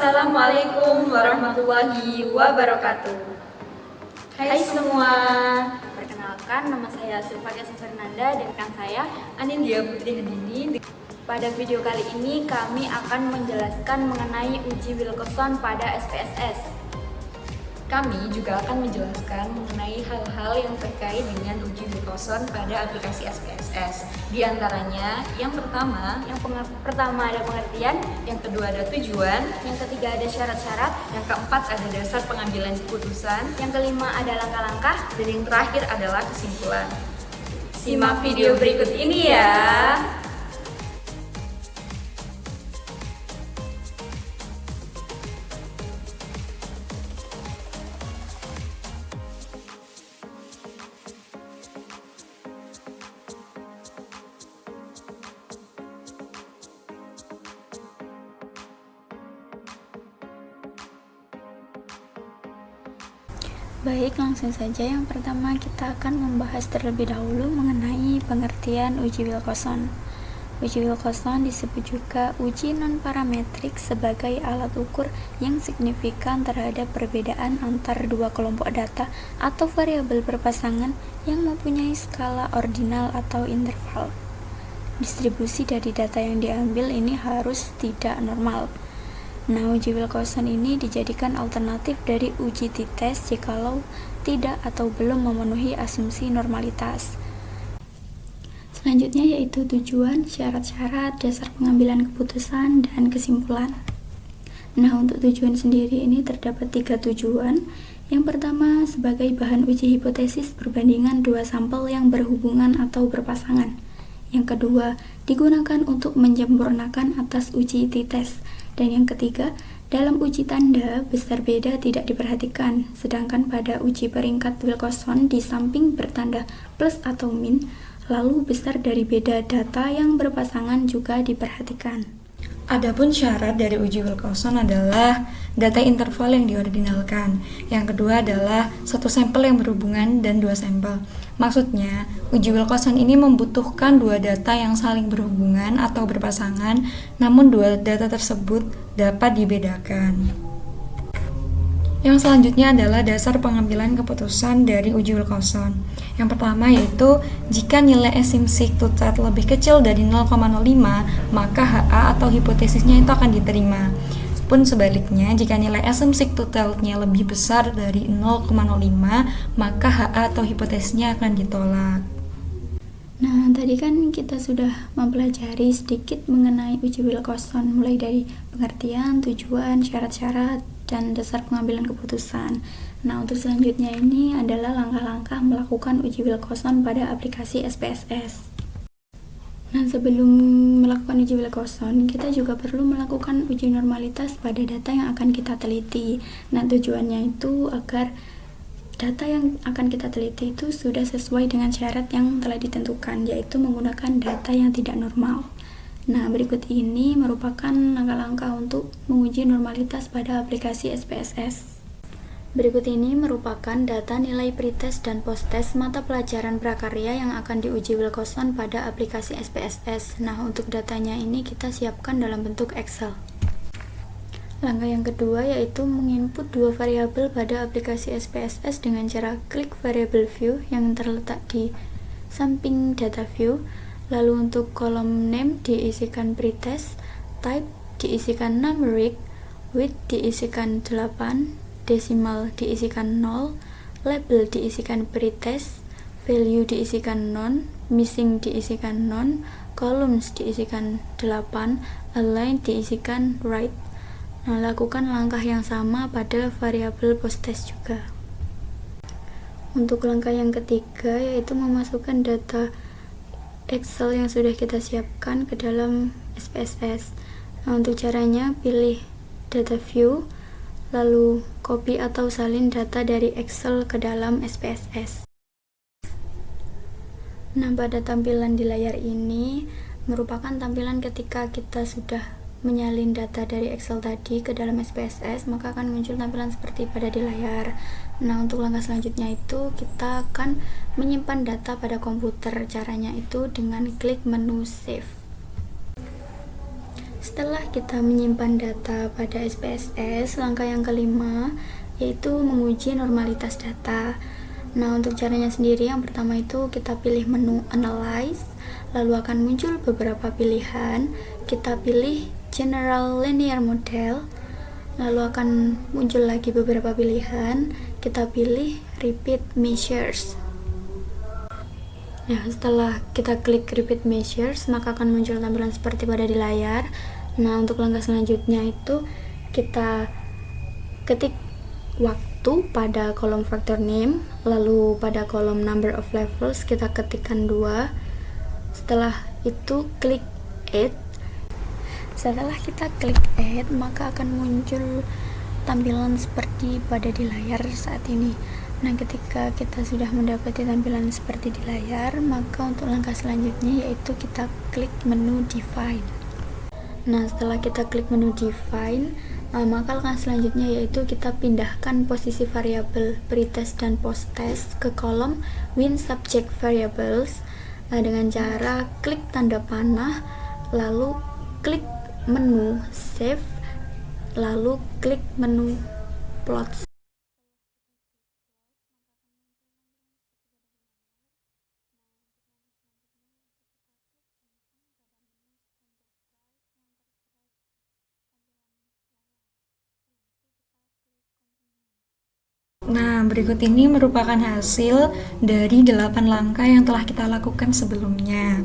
Assalamualaikum warahmatullahi wabarakatuh. Hai semua, perkenalkan nama saya Sylvia Fernanda dan rekan saya Anindya Putri Handini. Pada video kali ini kami akan menjelaskan mengenai uji Wilcoxon pada SPSS. Kami juga akan menjelaskan mengenai hal-hal yang terkait dengan uji Wilcoxon pada aplikasi SPSS. Di antaranya, yang pertama ada pengertian, yang kedua ada tujuan, yang ketiga ada syarat-syarat, yang keempat ada dasar pengambilan keputusan, yang kelima ada langkah-langkah, dan yang terakhir adalah kesimpulan. Simak video berikut ini ya. Baik, langsung saja. Yang pertama kita akan membahas terlebih dahulu mengenai pengertian uji Wilcoxon. Uji Wilcoxon disebut juga uji non-parametrik sebagai alat ukur yang signifikan terhadap perbedaan antar dua kelompok data atau variabel berpasangan yang mempunyai skala ordinal atau interval. Distribusi dari data yang diambil ini harus tidak normal. Nah, uji Wilcoxon ini dijadikan alternatif dari uji t-test jikalau tidak atau belum memenuhi asumsi normalitas. Selanjutnya yaitu tujuan, syarat-syarat, dasar pengambilan keputusan, dan kesimpulan. Nah, untuk tujuan sendiri ini terdapat 3 tujuan. Yang pertama, sebagai bahan uji hipotesis perbandingan dua sampel yang berhubungan atau berpasangan. Yang kedua, digunakan untuk menyempurnakan atas uji t-test. Dan yang ketiga, dalam uji tanda, besar beda tidak diperhatikan, sedangkan pada uji peringkat Wilcoxon di samping bertanda plus atau min, lalu besar dari beda data yang berpasangan juga diperhatikan. Adapun syarat dari uji Wilcoxon adalah data interval yang diordinalkan. Yang kedua adalah satu sampel yang berhubungan dan 2 sampel. Maksudnya, uji Wilcoxon ini membutuhkan 2 data yang saling berhubungan atau berpasangan, namun 2 data tersebut dapat dibedakan. Yang selanjutnya adalah dasar pengambilan keputusan dari uji Wilcoxon. Yang pertama yaitu jika nilai asymmetric to-test lebih kecil dari 0,05, maka HA atau hipotesisnya itu akan diterima. Pun sebaliknya, jika nilai asymmetric to-test-nya lebih besar dari 0,05, maka HA atau hipotesisnya akan ditolak. Nah, tadi kan kita sudah mempelajari sedikit mengenai uji Wilcoxon, mulai dari pengertian, tujuan, syarat-syarat, dan dasar pengambilan keputusan. Nah, untuk selanjutnya ini adalah langkah-langkah melakukan uji Wilcoxon pada aplikasi SPSS. Nah, sebelum melakukan uji Wilcoxon, kita juga perlu melakukan uji normalitas pada data yang akan kita teliti. Nah, tujuannya itu agar data yang akan kita teliti itu sudah sesuai dengan syarat yang telah ditentukan, yaitu menggunakan data yang tidak normal. Nah, berikut ini merupakan langkah-langkah untuk menguji normalitas pada aplikasi SPSS. Berikut ini merupakan data nilai pretest dan posttest mata pelajaran prakarya yang akan diuji Wilcoxon pada aplikasi SPSS. Nah, untuk datanya ini kita siapkan dalam bentuk Excel. Langkah yang kedua yaitu menginput 2 variabel pada aplikasi SPSS dengan cara klik variable view yang terletak di samping data view. Lalu untuk kolom name diisikan pretest, type diisikan numeric, width diisikan 8, desimal diisikan 0, label diisikan pretest, value diisikan none, missing diisikan none, columns diisikan 8, align diisikan right. Nah, lakukan langkah yang sama pada variabel posttest juga. Untuk langkah yang ketiga yaitu memasukkan data Excel yang sudah kita siapkan ke dalam SPSS. Nah, untuk caranya pilih data view, lalu copy atau salin data dari Excel ke dalam SPSS. Nah, pada tampilan di layar ini merupakan tampilan ketika kita sudah menyalin data dari Excel tadi ke dalam SPSS, maka akan muncul tampilan seperti pada di layar. Nah, untuk langkah selanjutnya itu kita akan menyimpan data pada komputer. Caranya itu dengan klik menu save. Setelah kita menyimpan data pada SPSS, langkah yang kelima yaitu menguji normalitas data. Nah, untuk caranya sendiri, yang pertama itu kita pilih menu Analyze, lalu akan muncul beberapa pilihan. Kita pilih General Linear Model, lalu akan muncul lagi beberapa pilihan. Kita pilih Repeat Measures. Nah, setelah kita klik Repeat Measures, maka akan muncul tampilan seperti pada di layar. Nah, untuk langkah selanjutnya itu kita ketik waktu pada kolom factor name, lalu pada kolom number of levels kita ketikkan 2. Setelah itu klik Add. Setelah kita klik Add, maka akan muncul tampilan seperti pada di layar saat ini. Nah, ketika kita sudah mendapati tampilan seperti di layar, maka untuk langkah selanjutnya yaitu kita klik menu Define. Nah, setelah kita klik menu Define, maka langkah selanjutnya yaitu kita pindahkan posisi variabel pretest dan posttest ke kolom Win Subject Variables dengan cara klik tanda panah, lalu klik menu Save, lalu klik menu Plot. Nah, berikut ini merupakan hasil dari 8 langkah yang telah kita lakukan sebelumnya.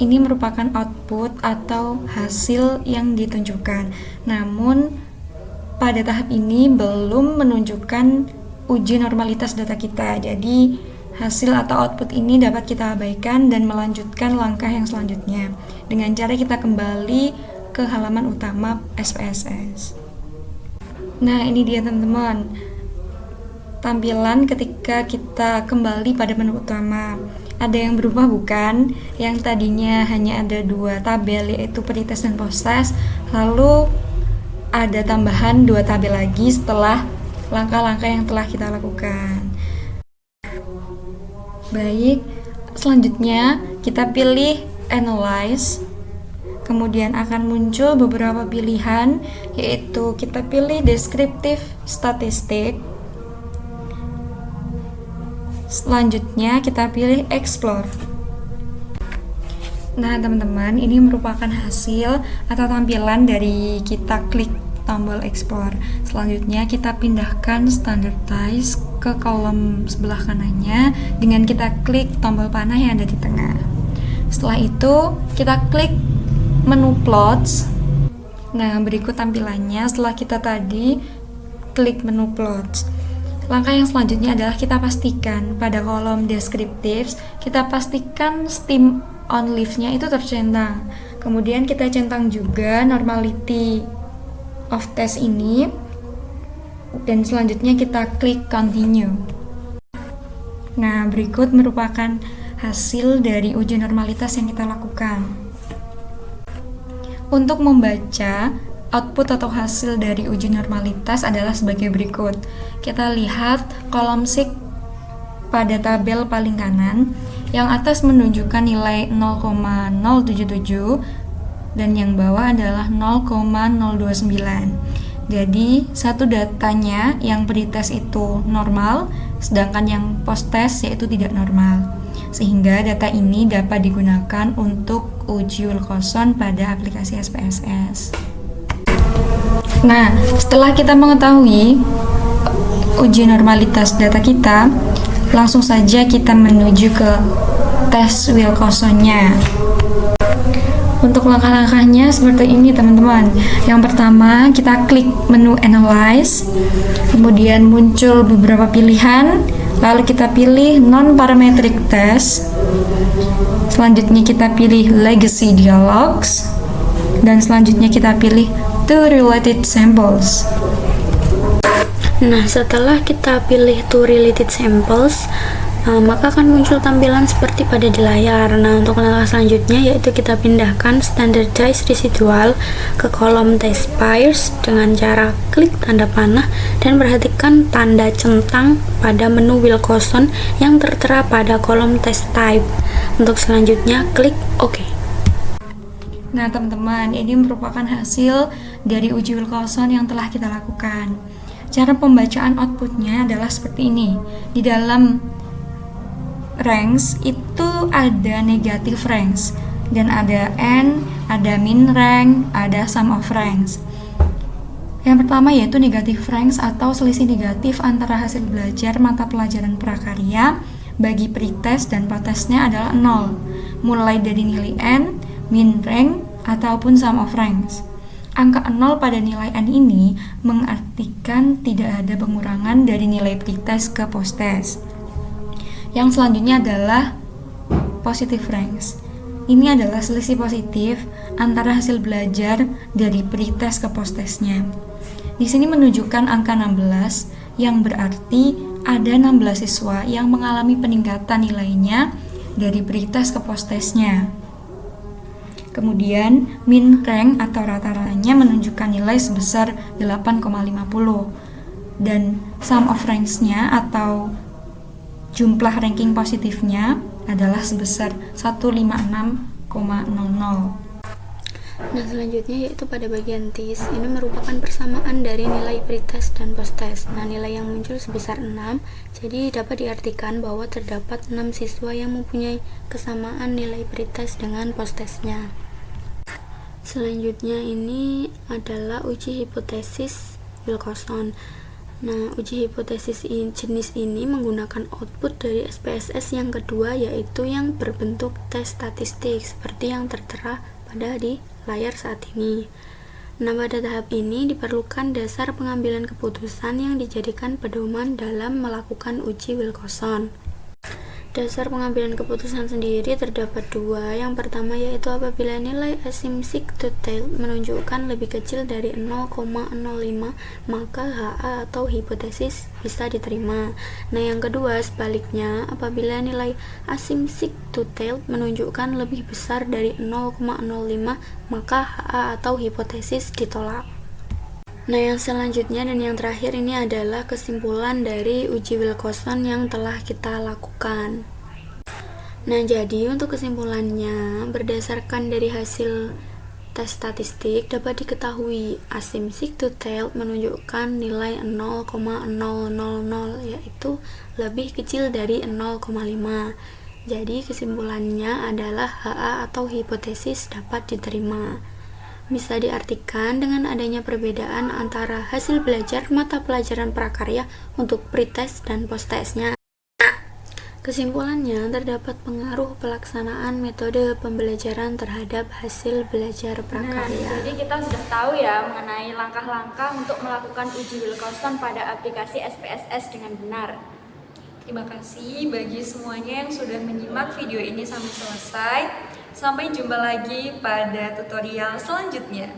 Ini merupakan output atau hasil yang ditunjukkan. Namun, pada tahap ini belum menunjukkan uji normalitas data kita. Jadi, hasil atau output ini dapat kita abaikan dan melanjutkan langkah yang selanjutnya dengan cara kita kembali ke halaman utama SPSS. Nah, ini dia teman-teman, tampilan ketika kita kembali pada menu utama. Ada yang berubah bukan? Yang tadinya hanya ada 2 tabel, yaitu pretest dan posttest, lalu ada tambahan 2 tabel lagi setelah langkah-langkah yang telah kita lakukan. Baik, selanjutnya kita pilih Analyze. Kemudian akan muncul beberapa pilihan, yaitu kita pilih Descriptive Statistic. Selanjutnya kita pilih Explore. Nah, teman-teman, ini merupakan hasil atau tampilan dari kita klik tombol Explore. Selanjutnya kita pindahkan Standardize ke kolom sebelah kanannya dengan kita klik tombol panah yang ada di tengah. Setelah itu kita klik menu Plots. Nah, berikut tampilannya setelah kita tadi klik menu Plots. Langkah yang selanjutnya adalah kita pastikan pada kolom Descriptives, kita pastikan Steam on Leaf-nya itu tercentang. Kemudian kita centang juga Normality of Test ini, dan selanjutnya kita klik Continue. Nah, berikut merupakan hasil dari uji normalitas yang kita lakukan. Untuk membaca output atau hasil dari uji normalitas adalah sebagai berikut. Kita lihat kolom SIG pada tabel paling kanan. Yang atas menunjukkan nilai 0,077 dan yang bawah adalah 0,029. Jadi, satu datanya yang pretest itu normal, sedangkan yang posttest yaitu tidak normal. Sehingga data ini dapat digunakan untuk uji Wilcoxon pada aplikasi SPSS. Nah, setelah kita mengetahui uji normalitas data kita, langsung saja kita menuju ke tes Wilcoxon-nya. Untuk langkah-langkahnya seperti ini, teman-teman. Yang pertama, kita klik menu Analyze, kemudian muncul beberapa pilihan, lalu kita pilih Non-Parametric Test. Selanjutnya kita pilih Legacy Dialogs, dan selanjutnya kita pilih Two Related Samples. Nah, setelah kita pilih Two Related Samples, maka akan muncul tampilan seperti pada di layar. Nah, untuk langkah selanjutnya yaitu kita pindahkan Standardized Residual ke kolom Test Pairs dengan cara klik tanda panah dan perhatikan tanda centang pada menu Wilcoxon yang tertera pada kolom Test Type. Untuk selanjutnya klik OK. Nah teman-teman, ini merupakan hasil dari uji Wilcoxon yang telah kita lakukan. Cara pembacaan outputnya adalah seperti ini. Di dalam ranks itu ada negatif ranks, dan ada n, ada min rank, ada sum of ranks. Yang pertama yaitu negatif ranks atau selisih negatif antara hasil belajar mata pelajaran prakarya bagi pretest dan postesnya adalah 0, mulai dari nilai n, min rank, ataupun sum of ranks. Angka 0 pada nilai n ini mengartikan tidak ada pengurangan dari nilai pretest ke posttest. Yang selanjutnya adalah positive ranks. Ini adalah selisih positif antara hasil belajar dari pretest ke posttestnya. Di sini menunjukkan angka 16 yang berarti ada 16 siswa yang mengalami peningkatan nilainya dari pretest ke posttestnya. Kemudian min rank atau rata-ratanya menunjukkan nilai sebesar 8,50 dan sum of ranks-nya atau jumlah ranking positifnya adalah sebesar 156,00. Nah, selanjutnya yaitu pada bagian TIS. Ini merupakan persamaan dari nilai pretest dan posttest. Nah, nilai yang muncul sebesar 6, jadi dapat diartikan bahwa terdapat 6 siswa yang mempunyai kesamaan nilai pretest dengan posttestnya. Selanjutnya ini adalah uji hipotesis Wilcoxon. Nah, uji hipotesis jenis ini menggunakan output dari SPSS yang kedua, yaitu yang berbentuk tes statistik seperti yang tertera pada di layar saat ini. Nah, pada tahap ini diperlukan dasar pengambilan keputusan yang dijadikan pedoman dalam melakukan uji Wilcoxon. Dasar pengambilan keputusan sendiri terdapat dua. Yang pertama yaitu apabila nilai asymmetric to tail menunjukkan lebih kecil dari 0,05, maka HA atau hipotesis bisa diterima. Nah, yang kedua sebaliknya, apabila nilai asymmetric to tail menunjukkan lebih besar dari 0,05, maka HA atau hipotesis ditolak. Nah, yang selanjutnya dan yang terakhir ini adalah kesimpulan dari uji Wilcoxon yang telah kita lakukan. Nah, jadi untuk kesimpulannya, berdasarkan dari hasil tes statistik dapat diketahui asymmetric to tail menunjukkan nilai 0,000, yaitu lebih kecil dari 0,5. Jadi kesimpulannya adalah HA atau hipotesis dapat diterima. Bisa diartikan dengan adanya perbedaan antara hasil belajar mata pelajaran prakarya untuk pretest dan posttestnya. Kesimpulannya, terdapat pengaruh pelaksanaan metode pembelajaran terhadap hasil belajar prakarya. Nah, jadi kita sudah tahu ya mengenai langkah-langkah untuk melakukan uji Wilcoxon pada aplikasi SPSS dengan benar. Terima kasih bagi semuanya yang sudah menyimak video ini sampai selesai. Sampai jumpa lagi pada tutorial selanjutnya.